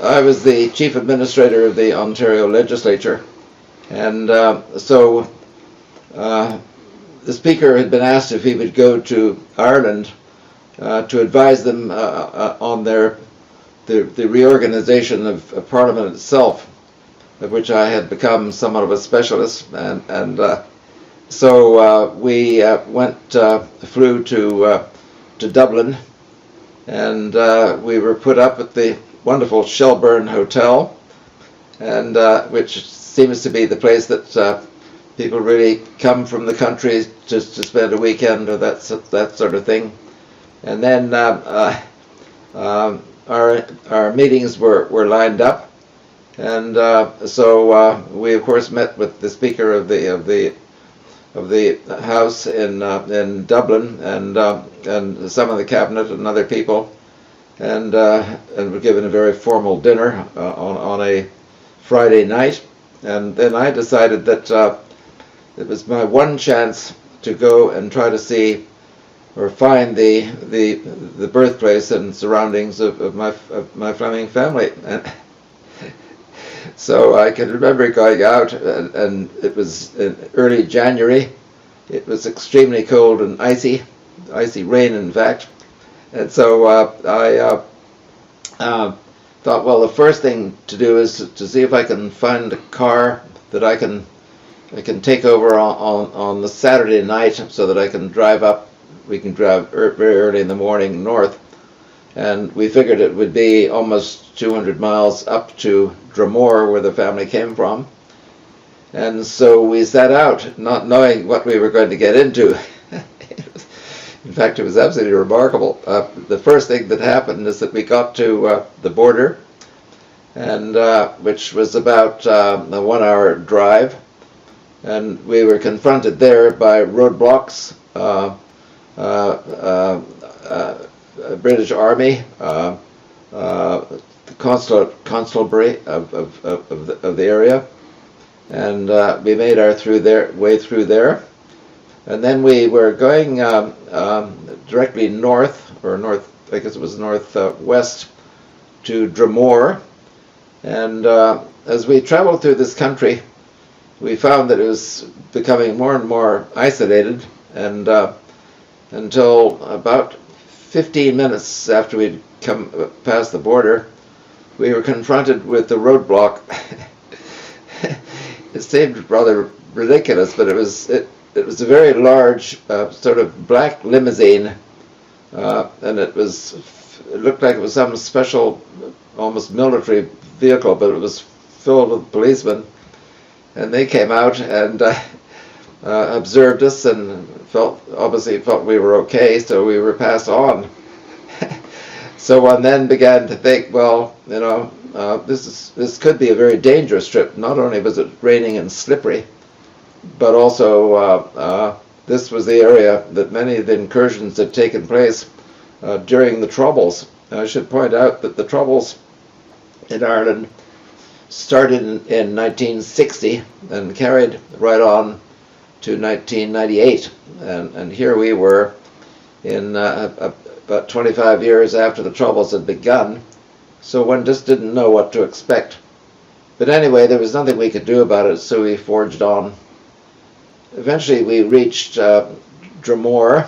I was the chief administrator of the Ontario legislature, and the Speaker had been asked if he would go to Ireland to advise them on the reorganization of Parliament itself, of which I had become somewhat of a specialist, so we flew to Dublin, and we were put up at the wonderful Shelburne Hotel, and which seems to be the place that people really come from the country just to spend a weekend or that sort of thing. And then our meetings were lined up, and so we of course met with the Speaker of the House in Dublin, and some of the cabinet and other people, and were given a very formal dinner on a Friday night. And then I decided that it was my one chance to go and try to see or find the birthplace and surroundings of my Fleming family. And so I can remember going out, and it was in early January. It was extremely cold and icy rain, in fact. And so I thought, well, the first thing to do is to see if I can find a car that I can take over on the Saturday night, so that I can drive up. We can drive very early in the morning north, and we figured it would be almost 200 miles up to Dromore, where the family came from. And so we set out, not knowing what we were going to get into. In fact, it was absolutely remarkable. The first thing that happened is that we got to the border, and which was about a 1-hour drive, and we were confronted there by roadblocks, British Army, the constabulary of the area, and we made our way through there, and then we were going directly north, I guess it was northwest, to Dromore, and as we traveled through this country, we found that it was becoming more and more isolated, and until about 15 minutes after we'd come past the border, we were confronted with the roadblock. It seemed rather ridiculous, but it was a very large sort of black limousine, and it looked like it was some special, almost military vehicle, but it was filled with policemen, and they came out and observed us and obviously felt we were okay, so we were passed on. So one then began to think, well, this could be a very dangerous trip. Not only was it raining and slippery, but also this was the area that many of the incursions had taken place during the Troubles. I should point out that the Troubles in Ireland started in 1960 and carried right on to 1998, and here we were in about 25 years after the Troubles had begun, so one just didn't know what to expect. But anyway, there was nothing we could do about it, so we forged on. Eventually we reached Dromore,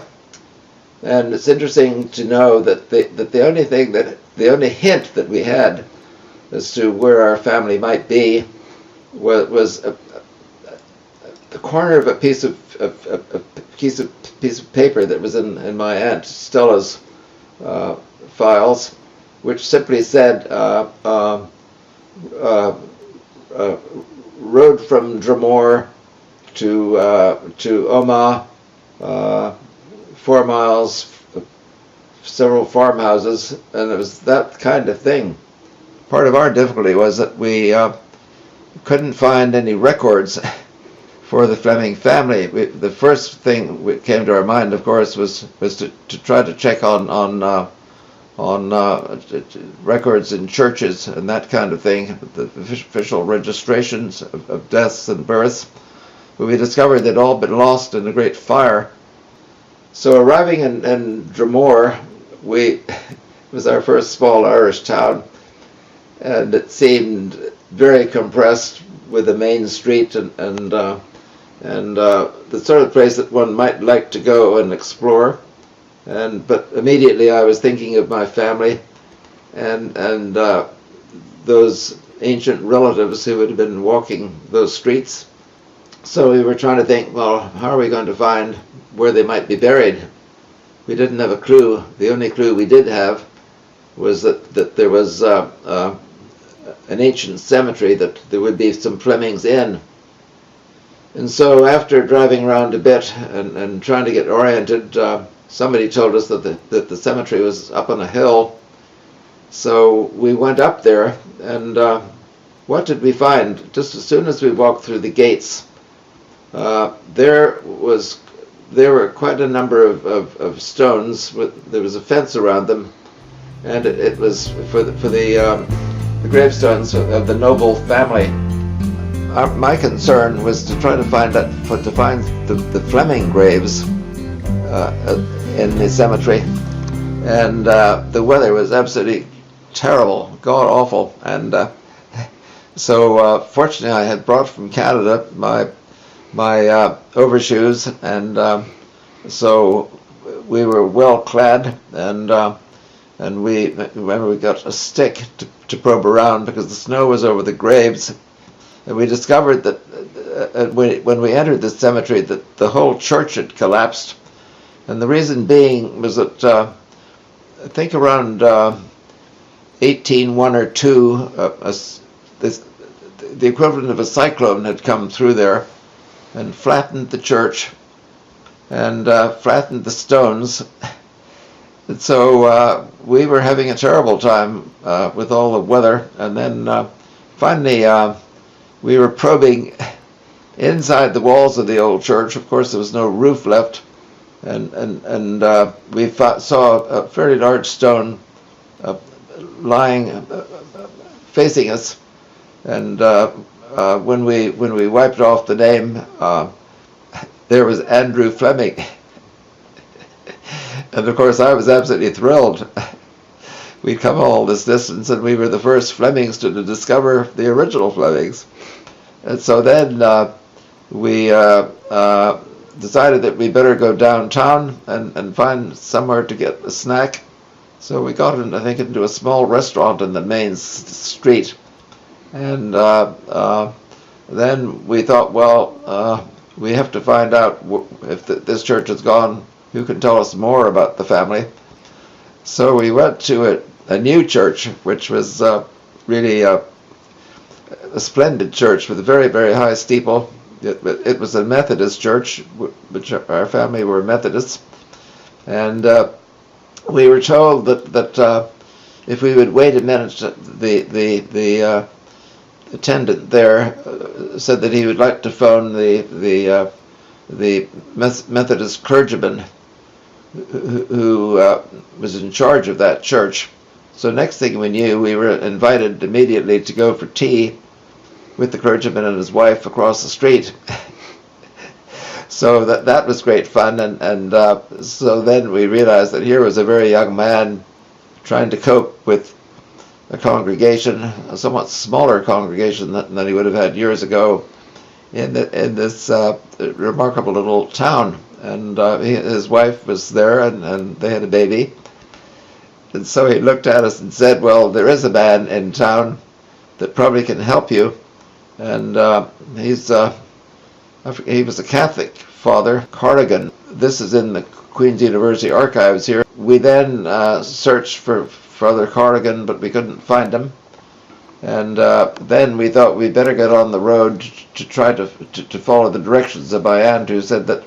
and it's interesting to know that the only hint that we had as to where our family might be was the corner of a piece of paper that was in my Aunt Stella's files, which simply said road from Dromore to Omagh, 4 miles, several farmhouses, and it was that kind of thing. Part of our difficulty was that we couldn't find any records for the Fleming family. The first thing that came to our mind, of course, was to try to check on records in churches and that kind of thing, the official registrations of deaths and births. But we discovered they'd all been lost in the Great Fire. So arriving in Dromore, it was our first small Irish town, and it seemed very compressed with the main street and the sort of place that one might like to go and explore. But immediately I was thinking of my family and those ancient relatives who had been walking those streets. So we were trying to think, well, how are we going to find where they might be buried? We didn't have a clue. The only clue we did have was that there was an ancient cemetery that there would be some Flemings in. And so after driving around a bit and trying to get oriented, somebody told us that the cemetery was up on a hill. So we went up there, and what did we find? Just as soon as we walked through the gates, there were quite a number of stones. There was a fence around them, and it was for the gravestones of the noble family. My concern was to try to find the Fleming graves in the cemetery, and the weather was absolutely terrible, god awful, and so fortunately I had brought from Canada my overshoes, and so we were well clad, and we got a stick to probe around because the snow was over the graves, and we discovered that when we entered the cemetery that the whole church had collapsed, and the reason being was that I think around 1801 or 2, the equivalent of a cyclone had come through there and flattened the church and flattened the stones. And so we were having a terrible time with all the weather. And then finally we were probing inside the walls of the old church. Of course, there was no roof left. And we saw a fairly large stone lying facing us. And when we wiped off the name, there was Andrew Fleming. And of course I was absolutely thrilled. We'd come all this distance and we were the first Flemings to discover the original Flemings. And so then we decided that we better go downtown and find somewhere to get a snack. So we got I think into a small restaurant in the main street. And then we thought, well, we have to find out if this church is gone, who can tell us more about the family. So we went to a new church, which was really a splendid church with a very, very high steeple. It was a Methodist church, which our family were Methodists. And we were told that if we would wait a minute, the attendant there said that he would like to phone the Methodist clergyman who was in charge of that church. So next thing we knew, we were invited immediately to go for tea with the clergyman and his wife across the street. So that was great fun, and so then we realized that here was a very young man trying to cope with a congregation, a somewhat smaller congregation than he would have had years ago in this remarkable little town. And his wife was there, and they had a baby. And so he looked at us and said, well, there is a man in town that probably can help you. And he was a Catholic father, Cardigan. This is in the Queen's University archives here. We then searched for Father Cardigan, but we couldn't find him. And then we thought we'd better get on the road to try to follow the directions of my aunt, who said that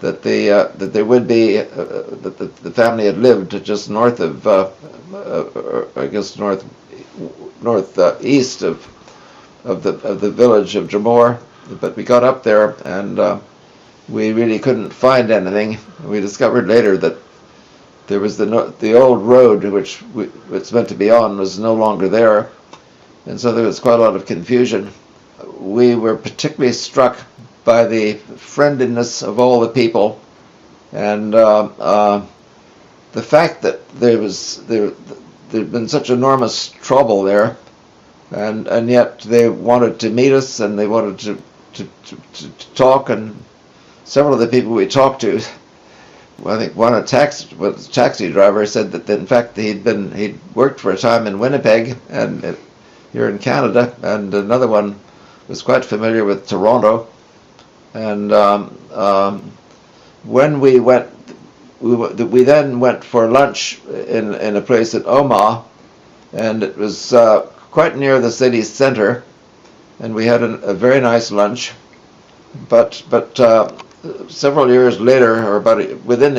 there would be that the family had lived just north of I guess northeast of the village of Dromore. But we got up there and we really couldn't find anything. We discovered later that there was the old road which it's meant to be on was no longer there, and so there was quite a lot of confusion. We were particularly struck by the friendliness of all the people, and the fact that there'd been such enormous trouble there, and yet they wanted to meet us, and they wanted to talk. And several of the people we talked to, I think one a taxi driver said that in fact he'd worked for a time in Winnipeg and here in Canada, and another one was quite familiar with Toronto. And when we went, we then went for lunch in a place at Omaha, and it was quite near the city center, and we had a very nice lunch. But several years later, or within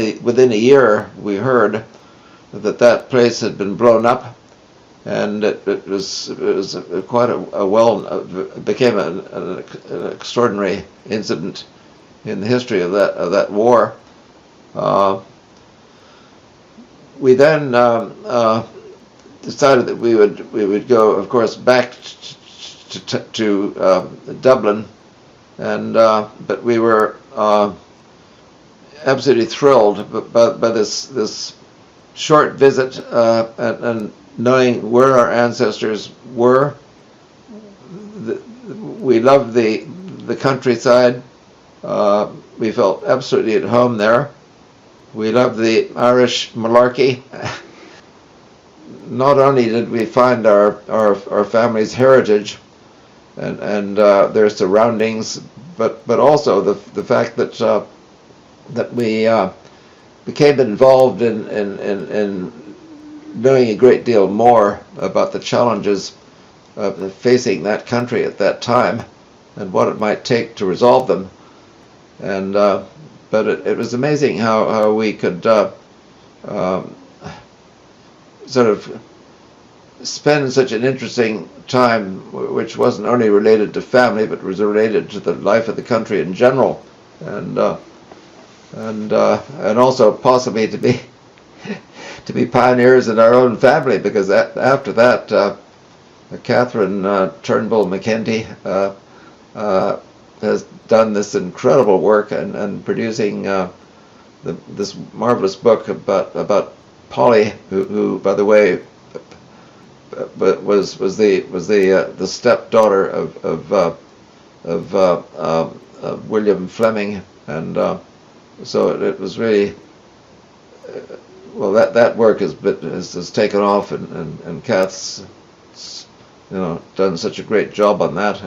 a year, we heard that place had been blown up, and it was quite became an extraordinary incident in the history of that war. We then decided that we would go, of course, back to Dublin, and but we were absolutely thrilled by this short visit, and knowing where our ancestors were. We loved the countryside. We felt absolutely at home there. We loved the Irish malarkey. Not only did we find our family's heritage and their surroundings, but also the fact that we became involved in knowing a great deal more about the challenges of facing that country at that time and what it might take to resolve them. And but it was amazing how we could sort of spend such an interesting time, which wasn't only related to family, but was related to the life of the country in general, and also possibly to be pioneers in our own family, because after that, Catherine Turnbull McKenty has done this incredible work and producing this marvelous book about Polly, who by the way was the stepdaughter of William Fleming, and so it was really well that work has taken off, and Kath's done such a great job on that,